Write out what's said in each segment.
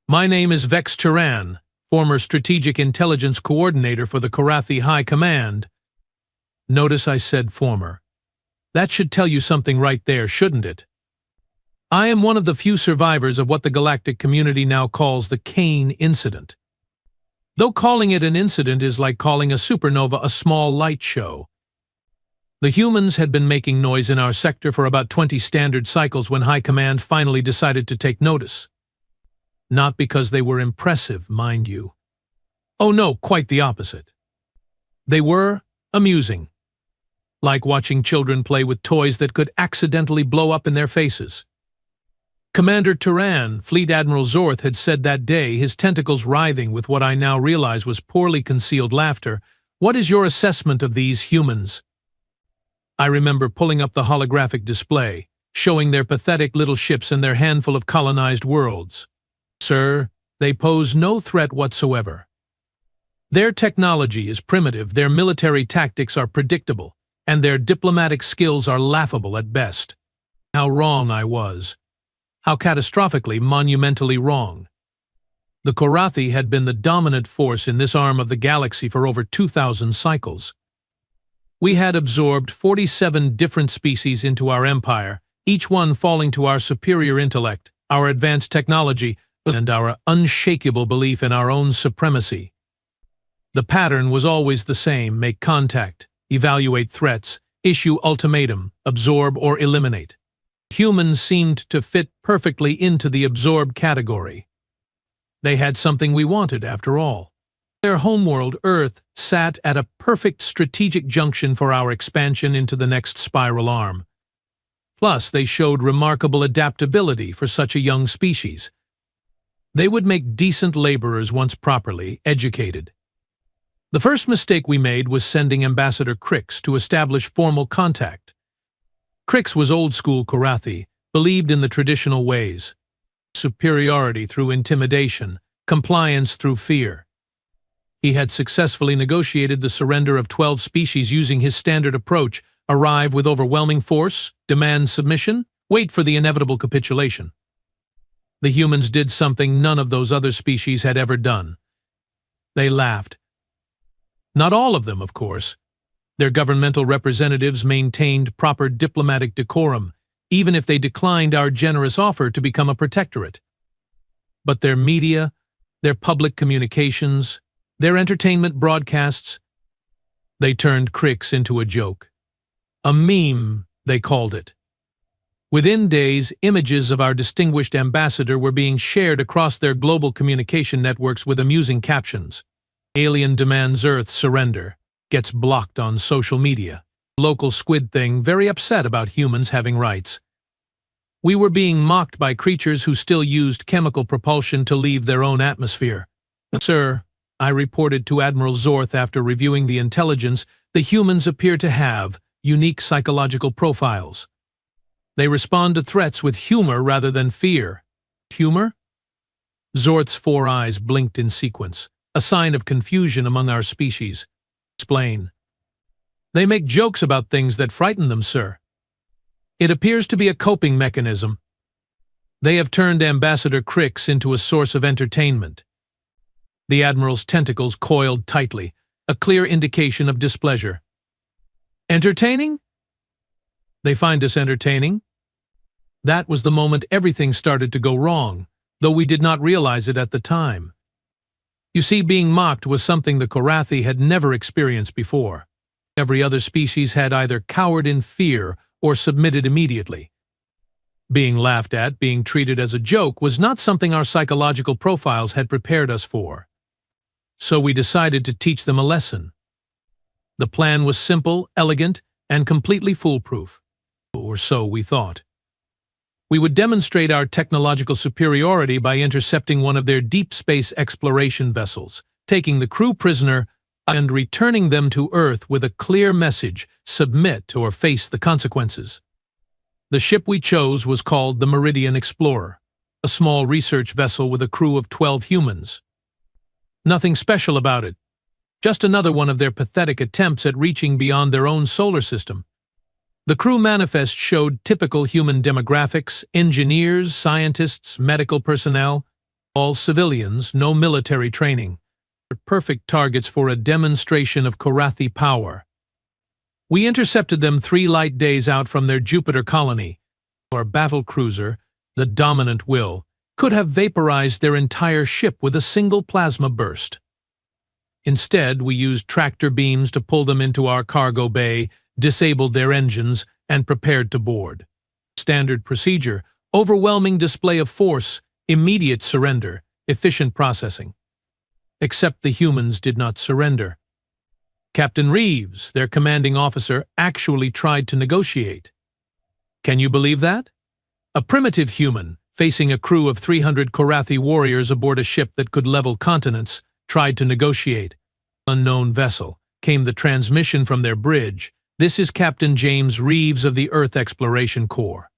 My name is Vex Turan, former Strategic Intelligence Coordinator for the Korathi High Command. Notice I said former. That should tell you something right there, shouldn't it? I am one of the few survivors of what the galactic community now calls the Kane Incident. Though calling it an incident is like calling a supernova a small light show. The humans had been making noise in our sector for about 20 standard cycles when High Command finally decided to take notice. Not because they were impressive, mind you. Oh no, quite the opposite. They were amusing. Like watching children play with toys that could accidentally blow up in their faces. Commander Turan, Fleet Admiral Zorth, had said that day, his tentacles writhing with what I now realize was poorly concealed laughter, "What is your assessment of these humans?" I remember pulling up the holographic display, showing their pathetic little ships and their handful of colonized worlds. Sir, they pose no threat whatsoever. Their technology is primitive, their military tactics are predictable, and their diplomatic skills are laughable at best. How wrong I was. How catastrophically, monumentally wrong. The Korathi had been the dominant force in this arm of the galaxy for over 2,000 cycles. We had absorbed 47 different species into our empire, each one falling to our superior intellect, our advanced technology, and our unshakable belief in our own supremacy. The pattern was always the same: make contact, evaluate threats, issue ultimatum, absorb or eliminate. Humans seemed to fit perfectly into the absorb category. They had something we wanted, after all. Their homeworld, Earth, sat at a perfect strategic junction for our expansion into the next spiral arm. Plus, they showed remarkable adaptability for such a young species. They would make decent laborers once properly educated. The first mistake we made was sending Ambassador Crix to establish formal contact. Crix was old-school Korathi, believed in the traditional ways. Superiority through intimidation, compliance through fear. He had successfully negotiated the surrender of 12 species using his standard approach: arrive with overwhelming force, demand submission, wait for the inevitable capitulation. The humans did something none of those other species had ever done. They laughed. Not all of them, of course. Their governmental representatives maintained proper diplomatic decorum, even if they declined our generous offer to become a protectorate. But their media, their public communications, their entertainment broadcasts, they turned Crix into a joke. A meme, they called it. Within days, images of our distinguished ambassador were being shared across their global communication networks with amusing captions. Alien demands Earth surrender. Gets blocked on social media. Local squid thing very upset about humans having rights. We were being mocked by creatures who still used chemical propulsion to leave their own atmosphere. Sir, I reported to Admiral Zorth after reviewing the intelligence, the humans appear to have unique psychological profiles. They respond to threats with humor rather than fear. Humor? Zorth's 4 eyes blinked in sequence, a sign of confusion among our species. Explain. They make jokes about things that frighten them, sir. It appears to be a coping mechanism. They have turned Ambassador Crix into a source of entertainment. The Admiral's tentacles coiled tightly, a clear indication of displeasure. Entertaining? They find us entertaining? That was the moment everything started to go wrong, though we did not realize it at the time. You see, being mocked was something the Korathi had never experienced before. Every other species had either cowered in fear or submitted immediately. Being laughed at, being treated as a joke, was not something our psychological profiles had prepared us for. So we decided to teach them a lesson. The plan was simple, elegant, and completely foolproof. Or so we thought. We would demonstrate our technological superiority by intercepting one of their deep space exploration vessels, taking the crew prisoner, and returning them to Earth with a clear message: submit or face the consequences. The ship we chose was called the Meridian Explorer, a small research vessel with a crew of 12 humans. Nothing special about it, just another one of their pathetic attempts at reaching beyond their own solar system. The crew manifest showed typical human demographics: engineers, scientists, medical personnel. All civilians, no military training. Perfect targets for a demonstration of Korathi power. We intercepted them 3 light days out from their Jupiter colony. Our battle cruiser, the Dominant Will, could have vaporized their entire ship with a single plasma burst. Instead, we used tractor beams to pull them into our cargo bay, disabled their engines, and prepared to board. Standard procedure: overwhelming display of force, immediate surrender, efficient processing. Except the humans did not surrender. Captain Reeves, their commanding officer, actually tried to negotiate. Can you believe that? A primitive human, facing a crew of 300 Korathi warriors aboard a ship that could level continents, tried to negotiate. Unknown vessel. Came the transmission from their bridge. This is Captain James Reeves of the Earth Exploration Corps.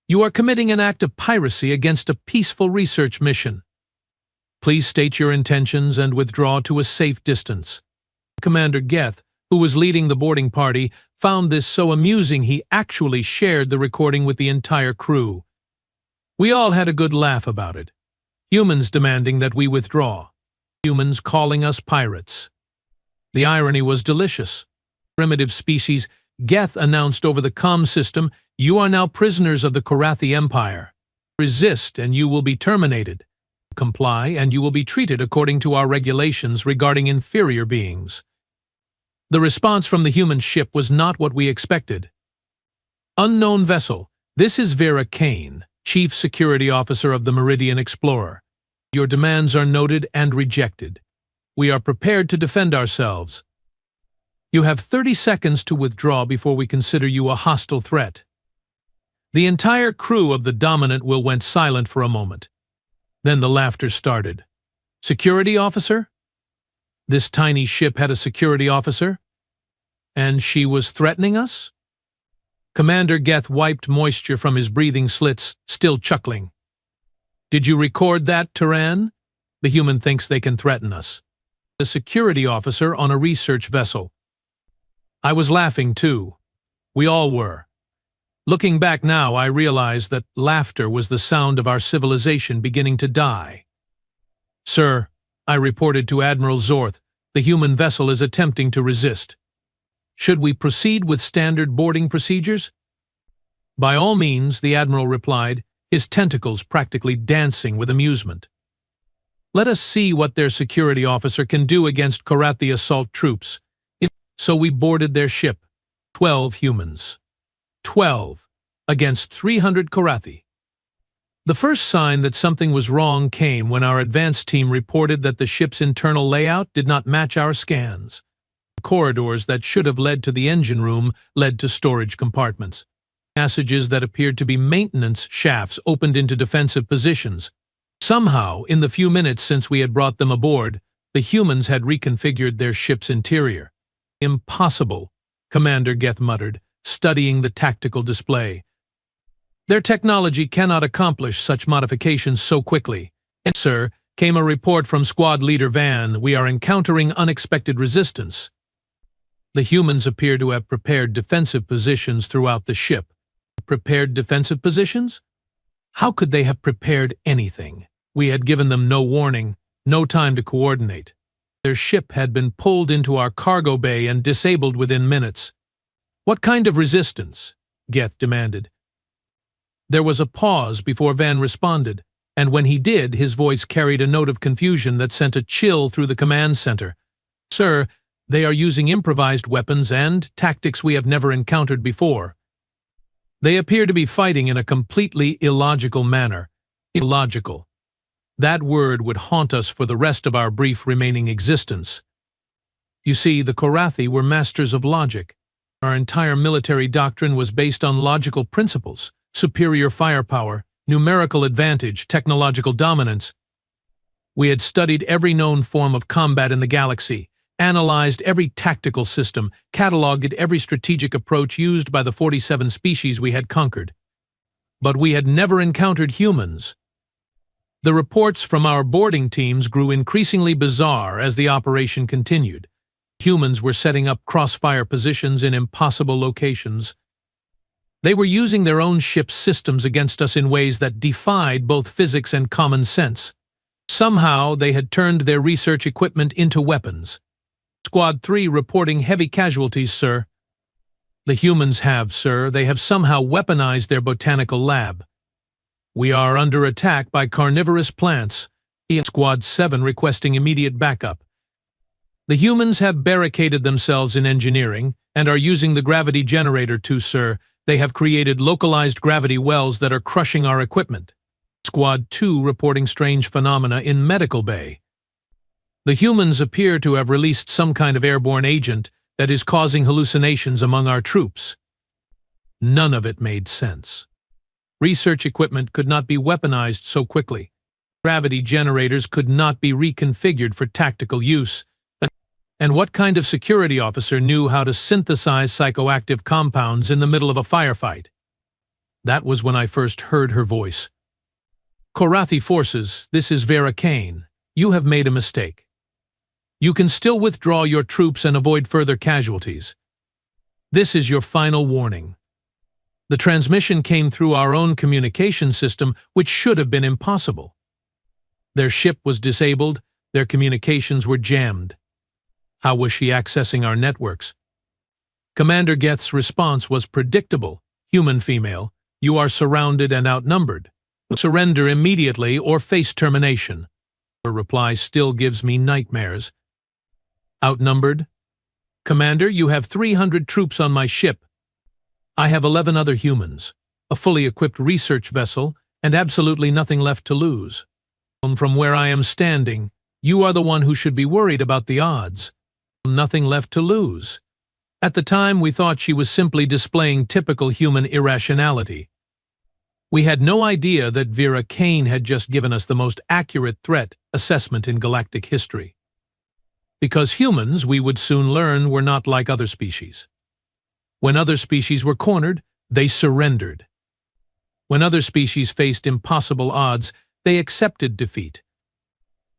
You are committing an act of piracy against a peaceful research mission. Please state your intentions and withdraw to a safe distance. Commander Geth, who was leading the boarding party, found this so amusing he actually shared the recording with the entire crew. We all had a good laugh about it. Humans demanding that we withdraw. Humans calling us pirates. The irony was delicious. Primitive species, Geth announced over the comm system, "You are now prisoners of the Korathi Empire. Resist and you will be terminated. Comply and you will be treated according to our regulations regarding inferior beings." The response from the human ship was not what we expected. Unknown vessel. This is Vera Kane, Chief Security Officer of the Meridian Explorer. Your demands are noted and rejected. We are prepared to defend ourselves. You have 30 seconds to withdraw before we consider you a hostile threat. The entire crew of the Dominant Will went silent for a moment. Then the laughter started. Security officer? This tiny ship had a security officer? And she was threatening us? Commander Geth wiped moisture from his breathing slits, still chuckling. Did you record that, Turan? The human thinks they can threaten us. A security officer on a research vessel. I was laughing too. We all were. Looking back now, I realize that laughter was the sound of our civilization beginning to die. Sir, I reported to Admiral Zorth, the human vessel is attempting to resist. Should we proceed with standard boarding procedures? By all means, the Admiral replied, his tentacles practically dancing with amusement. Let us see what their security officer can do against Korathi assault troops. So we boarded their ship, 12 humans. 12 against 300 Korathi. The first sign that something was wrong came when our advance team reported that the ship's internal layout did not match our scans. Corridors that should have led to the engine room led to storage compartments. Passages that appeared to be maintenance shafts opened into defensive positions. Somehow, in the few minutes since we had brought them aboard, the humans had reconfigured their ship's interior. Impossible, Commander Geth muttered, studying the tactical display. Their technology cannot accomplish such modifications so quickly. And, sir, came a report from Squad Leader Van, we are encountering unexpected resistance. The humans appear to have prepared defensive positions throughout the ship. Prepared defensive positions? How could they have prepared anything? We had given them no warning, no time to coordinate. Their ship had been pulled into our cargo bay and disabled within minutes. What kind of resistance? Geth demanded. There was a pause before Van responded, and when he did, his voice carried a note of confusion that sent a chill through the command center. Sir, they are using improvised weapons and tactics we have never encountered before. They appear to be fighting in a completely illogical manner. Illogical. That word would haunt us for the rest of our brief remaining existence. You see, the Korathi were masters of logic. Our entire military doctrine was based on logical principles, superior firepower, numerical advantage, technological dominance. We had studied every known form of combat in the galaxy, analyzed every tactical system, cataloged every strategic approach used by the 47 species we had conquered. But we had never encountered humans. The reports from our boarding teams grew increasingly bizarre as the operation continued. Humans were setting up crossfire positions in impossible locations. They were using their own ship's systems against us in ways that defied both physics and common sense. Somehow, they had turned their research equipment into weapons. Squad 3 reporting heavy casualties, sir. The humans have, sir. They have somehow weaponized their botanical lab. We are under attack by carnivorous plants. Squad 7 requesting immediate backup. The humans have barricaded themselves in engineering and are using the gravity generator too, sir. They have created localized gravity wells that are crushing our equipment. Squad 2 reporting strange phenomena in medical bay. The humans appear to have released some kind of airborne agent that is causing hallucinations among our troops. None of it made sense. Research equipment could not be weaponized so quickly. Gravity generators could not be reconfigured for tactical use. And what kind of security officer knew how to synthesize psychoactive compounds in the middle of a firefight? That was when I first heard her voice. Korathi forces, this is Vera Kane. You have made a mistake. You can still withdraw your troops and avoid further casualties. This is your final warning. The transmission came through our own communication system, which should have been impossible. Their ship was disabled, their communications were jammed. How was she accessing our networks? Commander Geth's response was predictable. Human female, you are surrounded and outnumbered. Surrender immediately or face termination. Her reply still gives me nightmares. Outnumbered? Commander, you have 300 troops on my ship. I have 11 other humans, a fully equipped research vessel, and absolutely nothing left to lose. From where I am standing, you are the one who should be worried about the odds. Nothing left to lose. At the time, we thought she was simply displaying typical human irrationality. We had no idea that Vera Kane had just given us the most accurate threat assessment in galactic history. Because humans, we would soon learn, were not like other species. When other species were cornered, they surrendered. When other species faced impossible odds, they accepted defeat.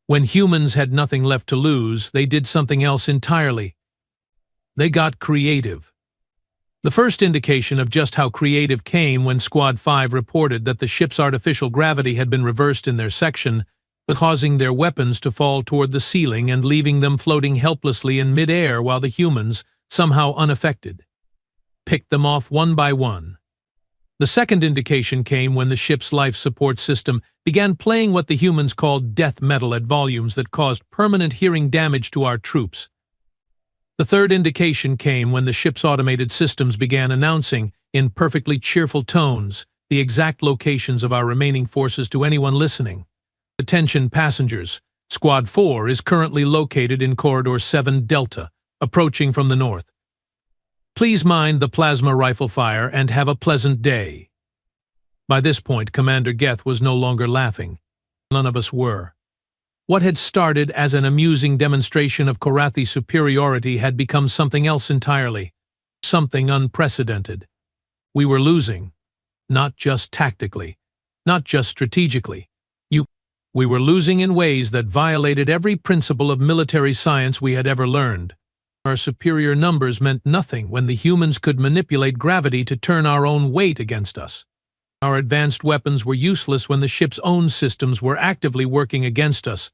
When humans had nothing left to lose, they did something else entirely. They got creative. The first indication of just how creative came when Squad 5 reported that the ship's artificial gravity had been reversed in their section, causing their weapons to fall toward the ceiling and leaving them floating helplessly in mid-air while the humans, somehow unaffected, picked them off one by one. The second indication came when the ship's life support system began playing what the humans called death metal at volumes that caused permanent hearing damage to our troops. The third indication came when the ship's automated systems began announcing, in perfectly cheerful tones, the exact locations of our remaining forces to anyone listening. Attention passengers, Squad 4 is currently located in Corridor 7 Delta, approaching from the north. Please mind the plasma rifle fire and have a pleasant day. By this point, Commander Geth was no longer laughing. None of us were. What had started as an amusing demonstration of Korathi superiority had become something else entirely. Something unprecedented. We were losing. Not just tactically. Not just strategically. We were losing in ways that violated every principle of military science we had ever learned. Our superior numbers meant nothing when the humans could manipulate gravity to turn our own weight against us. Our advanced weapons were useless when the ship's own systems were actively working against us.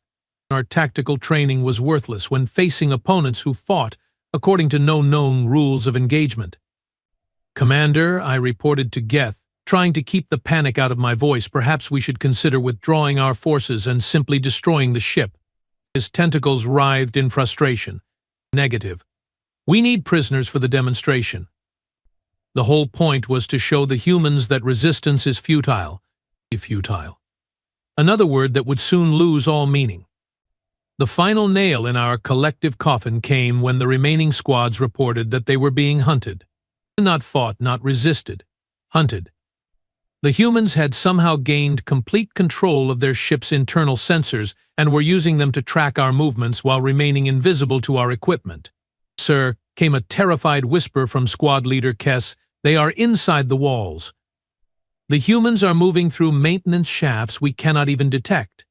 Our tactical training was worthless when facing opponents who fought according to no known rules of engagement. Commander, I reported to Geth, trying to keep the panic out of my voice, perhaps we should consider withdrawing our forces and simply destroying the ship. His tentacles writhed in frustration. Negative. We need prisoners for the demonstration. The whole point was to show the humans that resistance is futile. Futile. Another word that would soon lose all meaning. The final nail in our collective coffin came when the remaining squads reported that they were being hunted. Not fought, not resisted. Hunted. The humans had somehow gained complete control of their ship's internal sensors and were using them to track our movements while remaining invisible to our equipment. Sir, came a terrified whisper from squad leader Kess, they are inside the walls. The humans are moving through maintenance shafts we cannot even detect.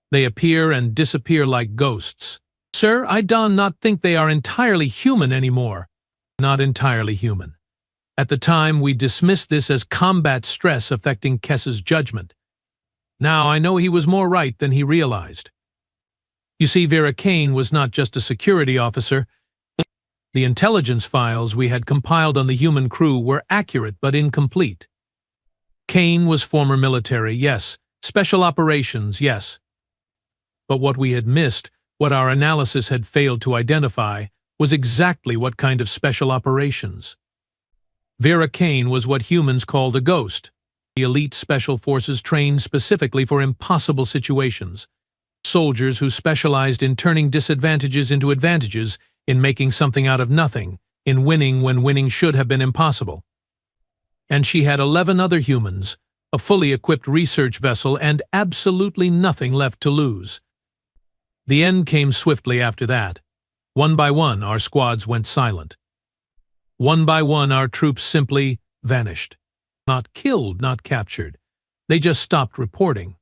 They appear and disappear like ghosts. Sir, I do not think they are entirely human anymore. Not entirely human. At the time, we dismissed this as combat stress affecting Kess's judgment. Now I know he was more right than he realized. You see, Vera Kane was not just a security officer. The intelligence files we had compiled on the human crew were accurate but incomplete. Kane was former military, yes. Special operations, yes. But what we had missed, what our analysis had failed to identify, was exactly what kind of special operations. Vera Kane was what humans called a ghost, the elite special forces trained specifically for impossible situations. Soldiers who specialized in turning disadvantages into advantages, in making something out of nothing, in winning when winning should have been impossible. And she had 11 other humans, a fully equipped research vessel, and absolutely nothing left to lose. The end came swiftly after that. One by one, our squads went silent. One by one, our troops simply vanished. Not killed, not captured. They just stopped reporting.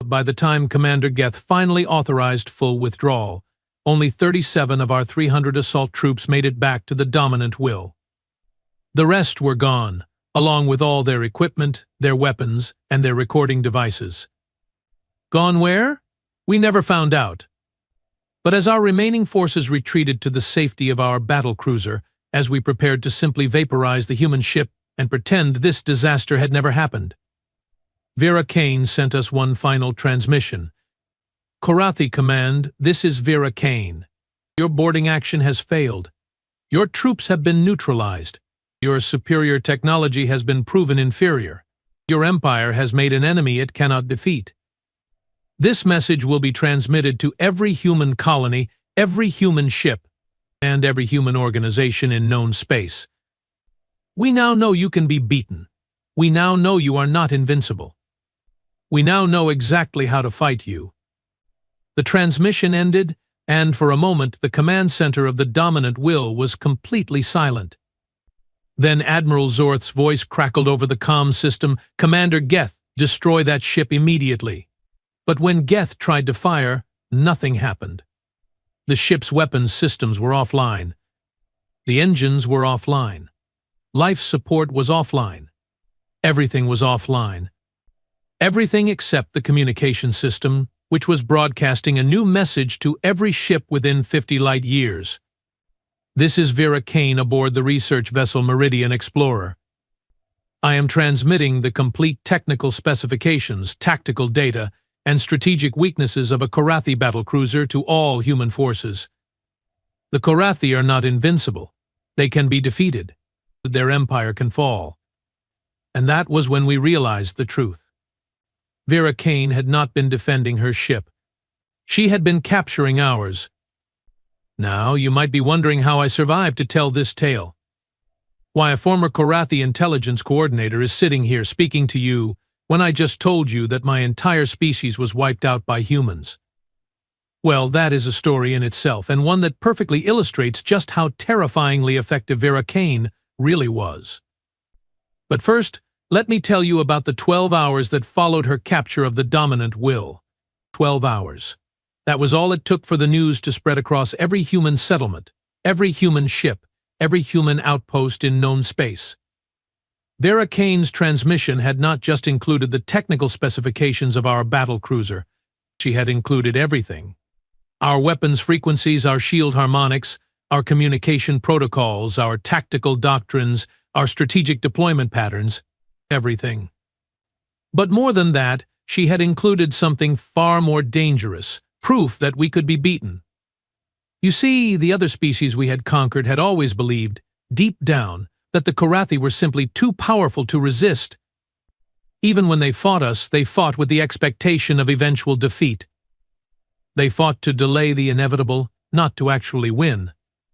By the time Commander Geth finally authorized full withdrawal, only 37 of our 300 assault troops made it back to the dominant will. The rest were gone, along with all their equipment, their weapons, and their recording devices. Gone where? We never found out. But as our remaining forces retreated to the safety of our battlecruiser, as we prepared to simply vaporize the human ship and pretend this disaster had never happened, Vera Kane sent us one final transmission. Korathi Command, this is Vera Kane. Your boarding action has failed. Your troops have been neutralized. Your superior technology has been proven inferior. Your empire has made an enemy it cannot defeat. This message will be transmitted to every human colony, every human ship, and every human organization in known space. We now know you can be beaten. We now know you are not invincible. We now know exactly how to fight you. The transmission ended, and for a moment the command center of the dominant will was completely silent. Then Admiral Zorth's voice crackled over the comm system, "Commander Geth, destroy that ship immediately." But when Geth tried to fire, nothing happened. The ship's weapons systems were offline. The engines were offline. Life support was offline. Everything was offline. Everything except the communication system, which was broadcasting a new message to every ship within 50 light years. This is Vera Kane aboard the research vessel Meridian Explorer. I am transmitting the complete technical specifications, tactical data, and strategic weaknesses of a Korathi battlecruiser to all human forces. The Korathi are not invincible. They can be defeated. Their empire can fall. And that was when we realized the truth. Vera Kane had not been defending her ship. She had been capturing ours. Now, you might be wondering how I survived to tell this tale. Why, a former Korathi intelligence coordinator is sitting here speaking to you when I just told you that my entire species was wiped out by humans. Well, that is a story in itself, and one that perfectly illustrates just how terrifyingly effective Vera Kane really was. But first, let me tell you about the 12 hours that followed her capture of the dominant will. 12 hours. That was all it took for the news to spread across every human settlement, every human ship, every human outpost in known space. Vera Kane's transmission had not just included the technical specifications of our battlecruiser. She had included everything. Our weapons frequencies, our shield harmonics, our communication protocols, our tactical doctrines, our strategic deployment patterns, everything. But more than that, she had included something far more dangerous, proof that we could be beaten. You see, the other species we had conquered had always believed, deep down, that the Korathi were simply too powerful to resist. Even when they fought us, they fought with the expectation of eventual defeat. They fought to delay the inevitable, not to actually win.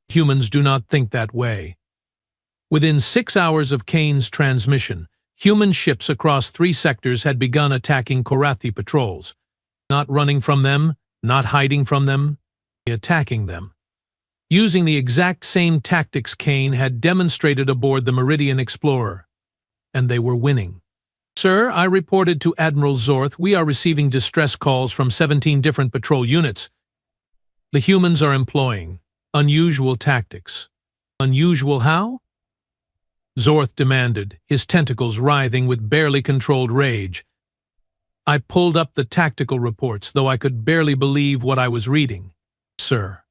Humans do not think that way. Within 6 hours of Kane's transmission, human ships across 3 sectors had begun attacking Korathi patrols. Not running from them, not hiding from them, attacking them. Using the exact same tactics Kane had demonstrated aboard the Meridian Explorer. And they were winning. "Sir," I reported to Admiral Zorth, "we are receiving distress calls from 17 different patrol units. The humans are employing unusual tactics." "Unusual how?" Zorth demanded, his tentacles writhing with barely controlled rage. I pulled up the tactical reports, though I could barely believe what I was reading. Sir,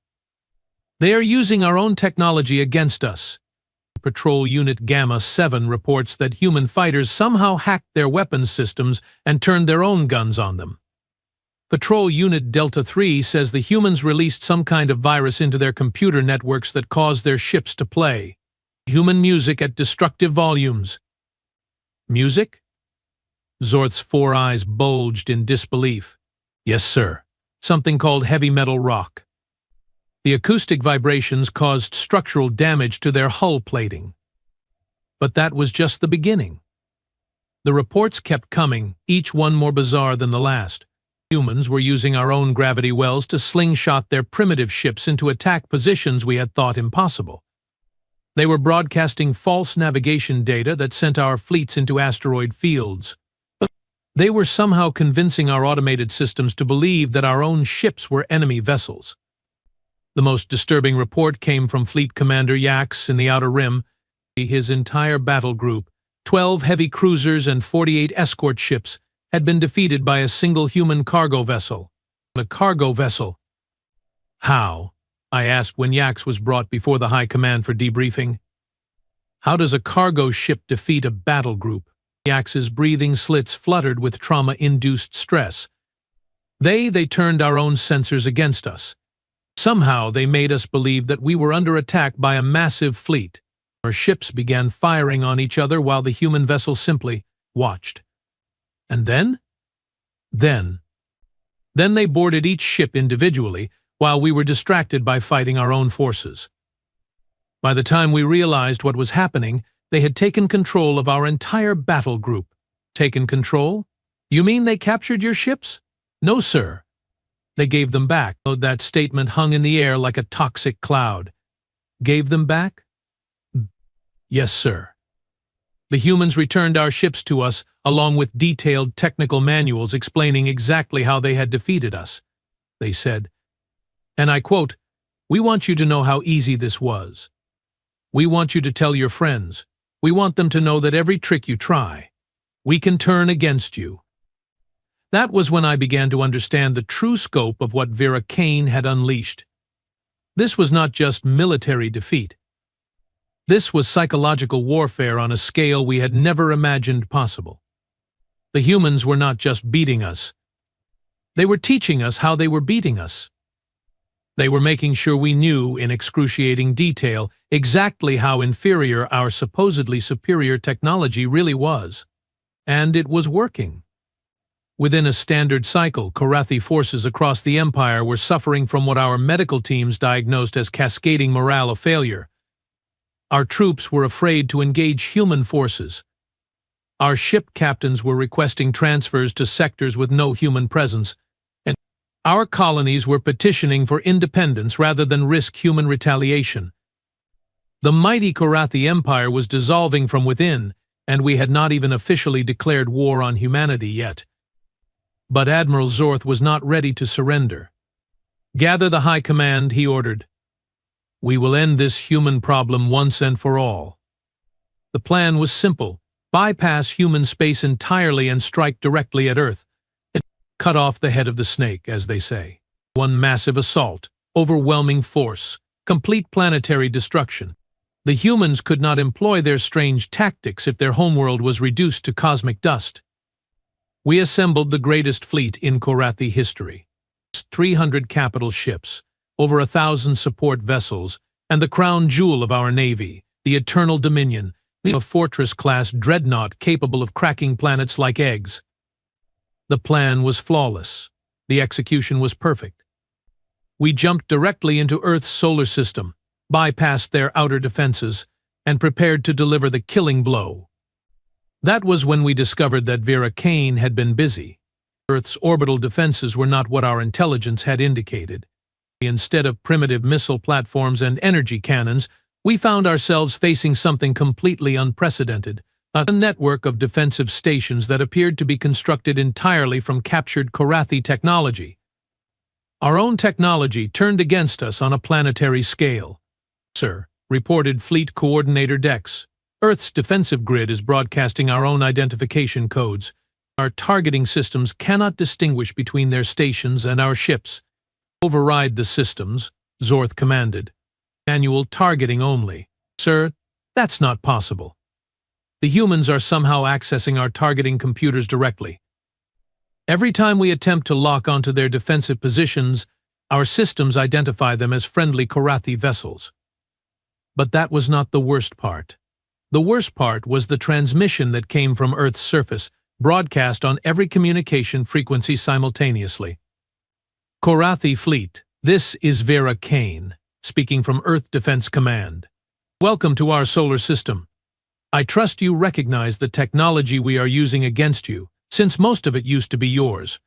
they are using our own technology against us. Patrol Unit Gamma 7 reports that human fighters somehow hacked their weapons systems and turned their own guns on them. Patrol Unit Delta 3 says the humans released some kind of virus into their computer networks that caused their ships to play human music at destructive volumes. Music? Zorth's 4 eyes bulged in disbelief. Yes, sir. Something called heavy metal rock. The acoustic vibrations caused structural damage to their hull plating. But that was just the beginning. The reports kept coming, each one more bizarre than the last. Humans were using our own gravity wells to slingshot their primitive ships into attack positions we had thought impossible. They were broadcasting false navigation data that sent our fleets into asteroid fields. They were somehow convincing our automated systems to believe that our own ships were enemy vessels. The most disturbing report came from Fleet Commander Yax in the Outer Rim. His entire battle group, 12 heavy cruisers and 48 escort ships, had been defeated by a single human cargo vessel. A cargo vessel. How? I asked when Yax was brought before the High Command for debriefing. How does a cargo ship defeat a battle group? Yax's breathing slits fluttered with trauma-induced stress. They turned our own sensors against us. Somehow they made us believe that we were under attack by a massive fleet. Our ships began firing on each other while the human vessel simply watched. And then they boarded each ship individually while we were distracted by fighting our own forces. By the time we realized what was happening, they had taken control of our entire battle group. Taken control? You mean they captured your ships? No, sir. They gave them back. That statement hung in the air like a toxic cloud. Gave them back? Yes, sir. The humans returned our ships to us, along with detailed technical manuals explaining exactly how they had defeated us. They said, and I quote, "We want you to know how easy this was. We want you to tell your friends. We want them to know that every trick you try, we can turn against you." That was when I began to understand the true scope of what Vera Kane had unleashed. This was not just military defeat. This was psychological warfare on a scale we had never imagined possible. The humans were not just beating us. They were teaching us how they were beating us. They were making sure we knew in excruciating detail exactly how inferior our supposedly superior technology really was. And it was working. Within a standard cycle, Korathi forces across the Empire were suffering from what our medical teams diagnosed as cascading morale failure. Our troops were afraid to engage human forces. Our ship captains were requesting transfers to sectors with no human presence, and our colonies were petitioning for independence rather than risk human retaliation. The mighty Korathi Empire was dissolving from within, and we had not even officially declared war on humanity yet. But Admiral Zorth was not ready to surrender. "Gather the High Command," he ordered. "We will end this human problem once and for all." The plan was simple: bypass human space entirely and strike directly at Earth. Cut off the head of the snake, as they say. One massive assault, overwhelming force, complete planetary destruction. The humans could not employ their strange tactics if their homeworld was reduced to cosmic dust. We assembled the greatest fleet in Korathi history. 300 capital ships, over 1,000 support vessels, and the crown jewel of our navy, the Eternal Dominion, a fortress-class dreadnought capable of cracking planets like eggs. The plan was flawless. The execution was perfect. We jumped directly into Earth's solar system, bypassed their outer defenses, and prepared to deliver the killing blow. That was when we discovered that Vera Kane had been busy. Earth's orbital defenses were not what our intelligence had indicated. Instead of primitive missile platforms and energy cannons, we found ourselves facing something completely unprecedented, a network of defensive stations that appeared to be constructed entirely from captured Korathi technology. Our own technology turned against us on a planetary scale. "Sir," reported Fleet Coordinator Dex, "Earth's defensive grid is broadcasting our own identification codes. Our targeting systems cannot distinguish between their stations and our ships. Override the systems, Zorth commanded. Manual targeting only. Sir, that's not possible. The humans are somehow accessing our targeting computers directly. Every time we attempt to lock onto their defensive positions, our systems identify them as friendly Korathi vessels. But that was not the worst part. The worst part was the transmission that came from Earth's surface, broadcast on every communication frequency simultaneously. Korathi Fleet, this is Vera Kane, speaking from Earth Defense Command. Welcome to our solar system. I trust you recognize the technology we are using against you, since most of it used to be yours.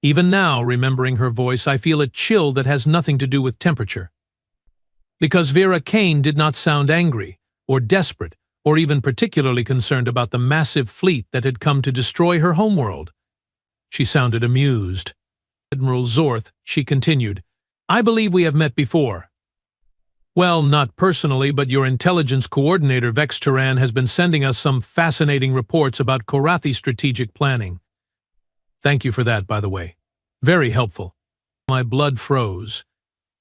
Even now, remembering her voice, I feel a chill that has nothing to do with temperature. Because Vera Kane did not sound angry, or desperate, or even particularly concerned about the massive fleet that had come to destroy her homeworld. She sounded amused. Admiral Zorth, she continued, I believe we have met before. Well, not personally, but your intelligence coordinator Vex Turan has been sending us some fascinating reports about Korathi strategic planning. Thank you for that, by the way. Very helpful. My blood froze.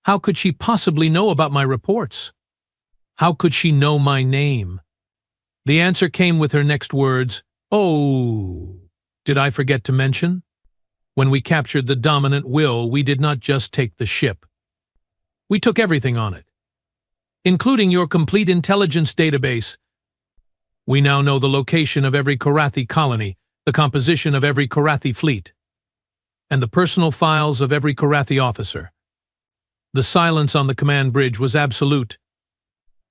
How could she possibly know about my reports? How could she know my name? The answer came with her next words. Oh, did I forget to mention? When we captured the dominant will, we did not just take the ship. We took everything on it, including your complete intelligence database. We now know the location of every Korathi colony, the composition of every Korathi fleet, and the personal files of every Korathi officer. The silence on the command bridge was absolute.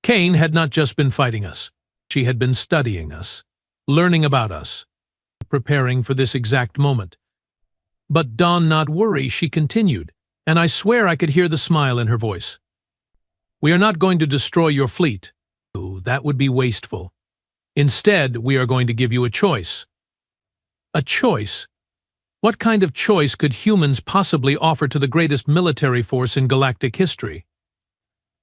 Kane had not just been fighting us. She had been studying us, learning about us, preparing for this exact moment. But Dawn, not worry, she continued, and I swear I could hear the smile in her voice. We are not going to destroy your fleet. Ooh, that would be wasteful. Instead, we are going to give you a choice. A choice? What kind of choice could humans possibly offer to the greatest military force in galactic history?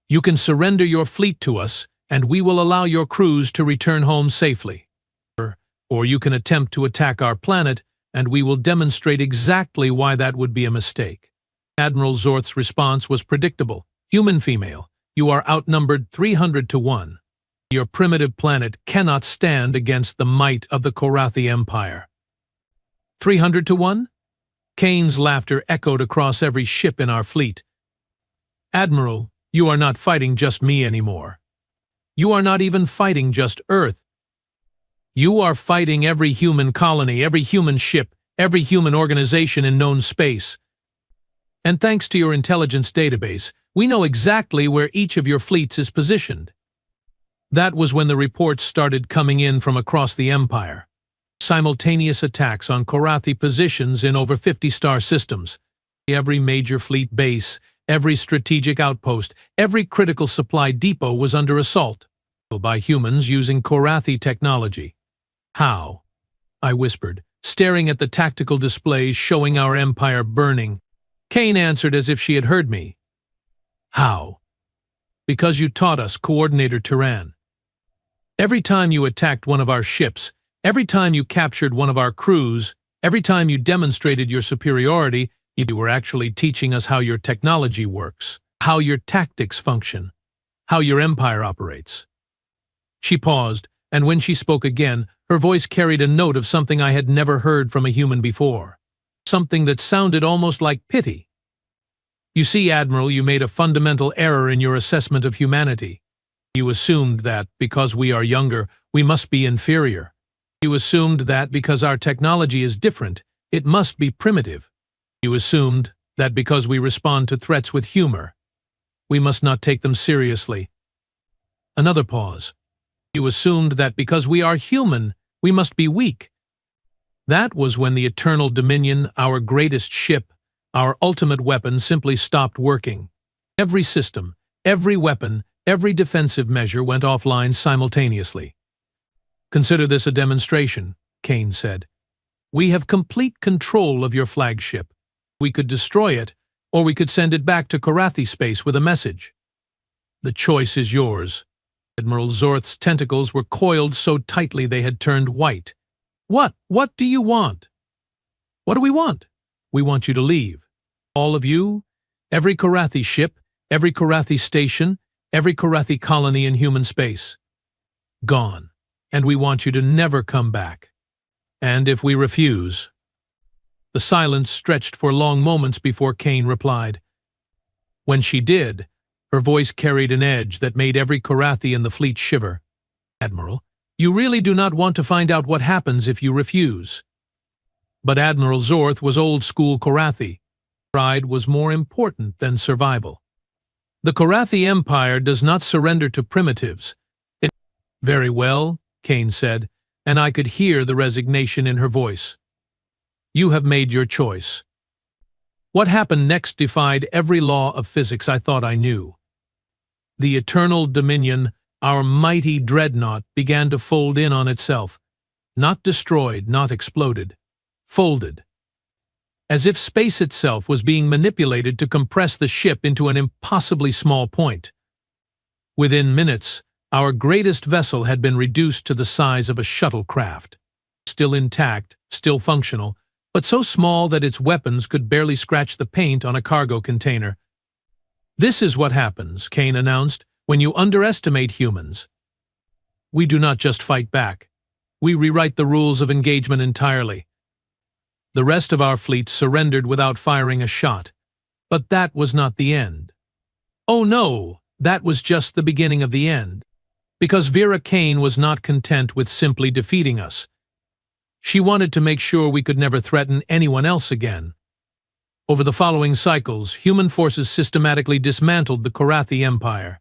You can surrender your fleet to us, and we will allow your crews to return home safely. Or you can attempt to attack our planet, and we will demonstrate exactly why that would be a mistake. Admiral Zorth's response was predictable. Human female, you are outnumbered 300 to 1. Your primitive planet cannot stand against the might of the Korathi Empire. 300 to 1? Kane's laughter echoed across every ship in our fleet. Admiral, you are not fighting just me anymore. You are not even fighting just Earth. You are fighting every human colony, every human ship, every human organization in known space. And thanks to your intelligence database, we know exactly where each of your fleets is positioned. That was when the reports started coming in from across the Empire. Simultaneous attacks on Korathi positions in over 50 star systems. Every major fleet base, every strategic outpost, every critical supply depot was under assault by humans using Korathi technology. How? I whispered, staring at the tactical displays showing our empire burning. Kane answered as if she had heard me. How? Because you taught us, Coordinator Turan. Every time you attacked one of our ships, every time you captured one of our crews, every time you demonstrated your superiority, you were actually teaching us how your technology works, how your tactics function, how your empire operates. She paused, and when she spoke again, her voice carried a note of something I had never heard from a human before. Something that sounded almost like pity. You see, Admiral, you made a fundamental error in your assessment of humanity. You assumed that, because we are younger, we must be inferior. You assumed that because our technology is different, it must be primitive. You assumed that because we respond to threats with humor, we must not take them seriously. Another pause. You assumed that because we are human, we must be weak. That was when the Eternal Dominion, our greatest ship, our ultimate weapon, simply stopped working. Every system, every weapon, every defensive measure went offline simultaneously. Consider this a demonstration, Kane said. We have complete control of your flagship. We could destroy it, or we could send it back to Korathi space with a message. The choice is yours. Admiral Zorth's tentacles were coiled so tightly they had turned white. What do you want? What do we want? We want you to leave. All of you, every Korathi ship, every Korathi station, every Korathi colony in human space. Gone. And we want you to never come back. And if we refuse... The silence stretched for long moments before Kane replied. When she did, her voice carried an edge that made every Korathi in the fleet shiver. Admiral, you really do not want to find out what happens if you refuse. But Admiral Zorth was old-school Korathi. Pride was more important than survival. The Korathi Empire does not surrender to primitives. Very well, Kane said, and I could hear the resignation in her voice. You have made your choice. What happened next defied every law of physics I thought I knew. The eternal dominion, our mighty dreadnought, began to fold in on itself. Not destroyed, not exploded. Folded. As if space itself was being manipulated to compress the ship into an impossibly small point. Within minutes, our greatest vessel had been reduced to the size of a shuttlecraft. Still intact, still functional, but so small that its weapons could barely scratch the paint on a cargo container. This is what happens, Kane announced, when you underestimate humans. We do not just fight back. We rewrite the rules of engagement entirely. The rest of our fleet surrendered without firing a shot. But that was not the end. Oh no, that was just the beginning of the end. Because Vera Kane was not content with simply defeating us. She wanted to make sure we could never threaten anyone else again. Over the following cycles, human forces systematically dismantled the Korathi Empire.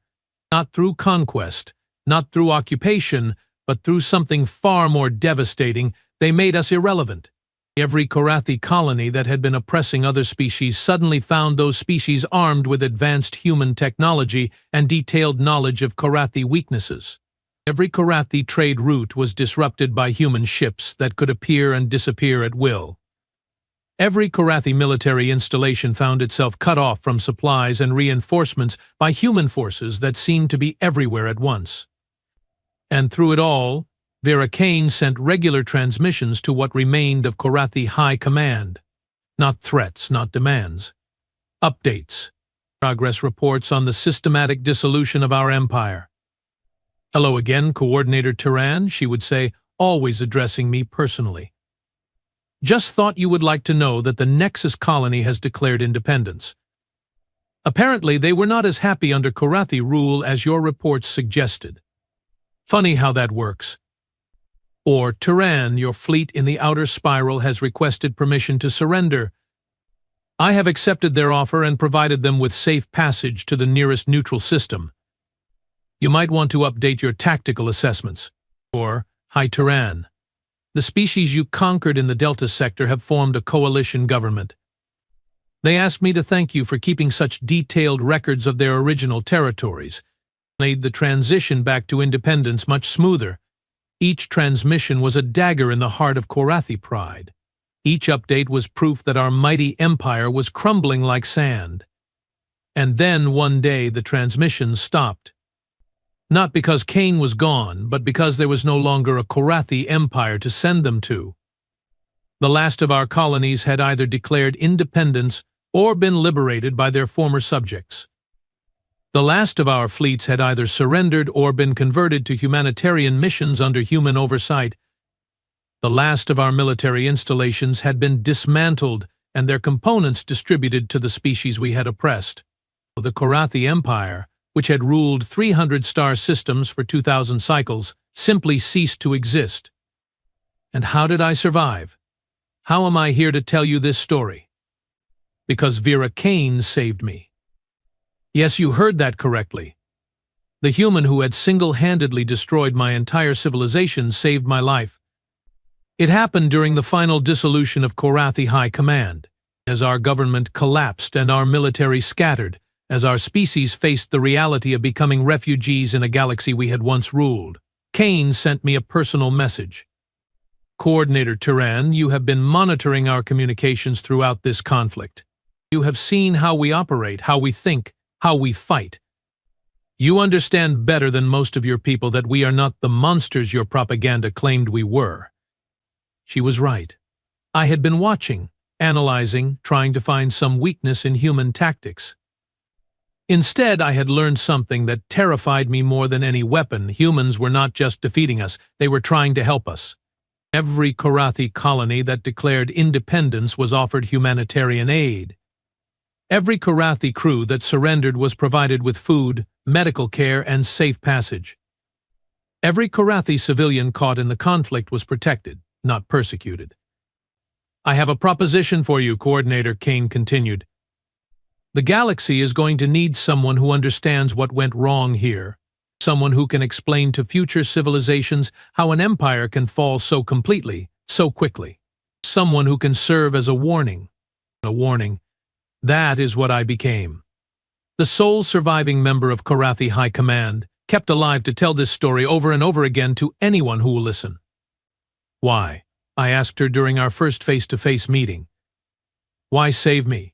Not through conquest, not through occupation, but through something far more devastating. They made us irrelevant. Every Korathi colony that had been oppressing other species suddenly found those species armed with advanced human technology and detailed knowledge of Korathi weaknesses. Every Korathi trade route was disrupted by human ships that could appear and disappear at will. Every Korathi military installation found itself cut off from supplies and reinforcements by human forces that seemed to be everywhere at once. And through it all, Vera Kane sent regular transmissions to what remained of Korathi High Command. Not threats, not demands. Updates. Progress reports on the systematic dissolution of our empire. Hello again, Coordinator Turan, she would say, always addressing me personally. Just thought you would like to know that the Nexus colony has declared independence. Apparently, they were not as happy under Korathi rule as your reports suggested. Funny how that works. Or, Turan, your fleet in the outer spiral has requested permission to surrender. I have accepted their offer and provided them with safe passage to the nearest neutral system. You might want to update your tactical assessments. Or, High Turan, the species you conquered in the Delta sector have formed a coalition government. They asked me to thank you for keeping such detailed records of their original territories. Made the transition back to independence much smoother. Each transmission was a dagger in the heart of Korathi pride. Each update was proof that our mighty empire was crumbling like sand. And then one day the transmissions stopped. Not because Kane was gone, but because there was no longer a Korathi empire to send them to. The last of our colonies had either declared independence or been liberated by their former subjects. The last of our fleets had either surrendered or been converted to humanitarian missions under human oversight. The last of our military installations had been dismantled and their components distributed to the species we had oppressed. The Korathi Empire, which had ruled 300 star systems for 2,000 cycles, simply ceased to exist. And how did I survive? How am I here to tell you this story? Because Vera Kane saved me. Yes, you heard that correctly. The human who had single-handedly destroyed my entire civilization saved my life. It happened during the final dissolution of Korathi High Command, as our government collapsed and our military scattered, as our species faced the reality of becoming refugees in a galaxy we had once ruled. Kane sent me a personal message. Coordinator Turan, you have been monitoring our communications throughout this conflict. You have seen how we operate, how we think, how we fight. You understand better than most of your people that we are not the monsters your propaganda claimed we were. She was right. I had been watching, analyzing, trying to find some weakness in human tactics. Instead, I had learned something that terrified me more than any weapon. Humans were not just defeating us, they were trying to help us. Every Karathi colony that declared independence was offered humanitarian aid. Every Karathi crew that surrendered was provided with food, medical care, and safe passage. Every Karathi civilian caught in the conflict was protected, not persecuted. I have a proposition for you, Coordinator Kane continued. The galaxy is going to need someone who understands what went wrong here, someone who can explain to future civilizations how an empire can fall so completely, so quickly. Someone who can serve as a warning. A warning. That is what I became. The sole surviving member of Karathi High Command, kept alive to tell this story over and over again to anyone who will listen. Why? I asked her during our first face-to-face meeting. Why save me?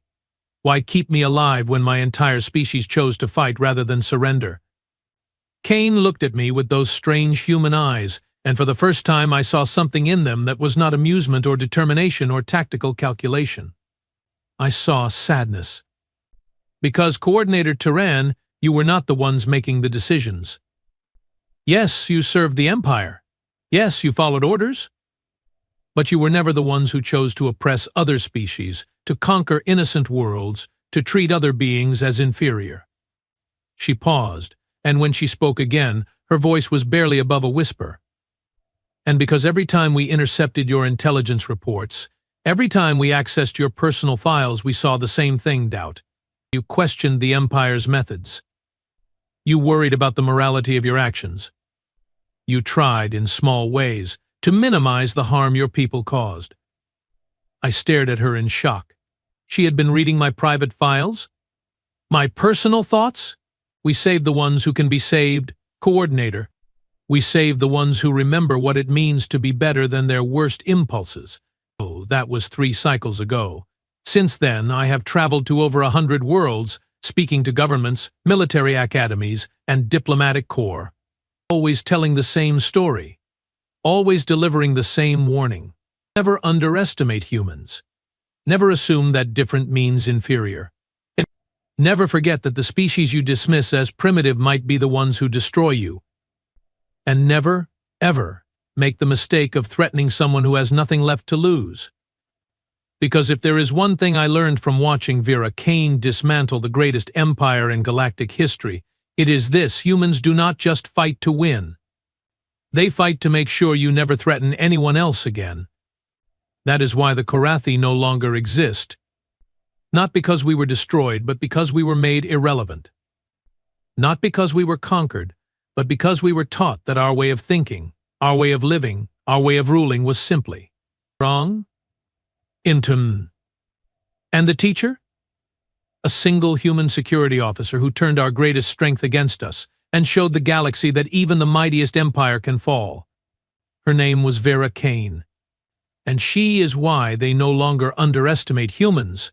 Why keep me alive when my entire species chose to fight rather than surrender? Kane looked at me with those strange human eyes, and for the first time I saw something in them that was not amusement or determination or tactical calculation. I saw sadness. Because, Coordinator Turan, you were not the ones making the decisions. Yes, you served the Empire. Yes, you followed orders. But you were never the ones who chose to oppress other species, to conquer innocent worlds, to treat other beings as inferior. She paused, and when she spoke again, her voice was barely above a whisper. And because every time we intercepted your intelligence reports, every time we accessed your personal files, we saw the same thing, doubt. You questioned the Empire's methods. You worried about the morality of your actions. You tried, in small ways, to minimize the harm your people caused. I stared at her in shock. She had been reading my private files? My personal thoughts? We save the ones who can be saved, Coordinator. We save the ones who remember what it means to be better than their worst impulses. Oh, that was 3 cycles ago. Since then, I have traveled to over 100 worlds, speaking to governments, military academies, and diplomatic corps. Always telling the same story. Always delivering the same warning. Never underestimate humans. Never assume that different means inferior. And never forget that the species you dismiss as primitive might be the ones who destroy you. And never, ever, make the mistake of threatening someone who has nothing left to lose. Because if there is one thing I learned from watching Vera Kane dismantle the greatest empire in galactic history, it is this: humans do not just fight to win. They fight to make sure you never threaten anyone else again. That is why the Karathi no longer exist. Not because we were destroyed, but because we were made irrelevant. Not because we were conquered, but because we were taught that our way of thinking, our way of living, our way of ruling was simply wrong. And the teacher? A single human security officer who turned our greatest strength against us and showed the galaxy that even the mightiest empire can fall. Her name was Vera Kane. And she is why they no longer underestimate humans.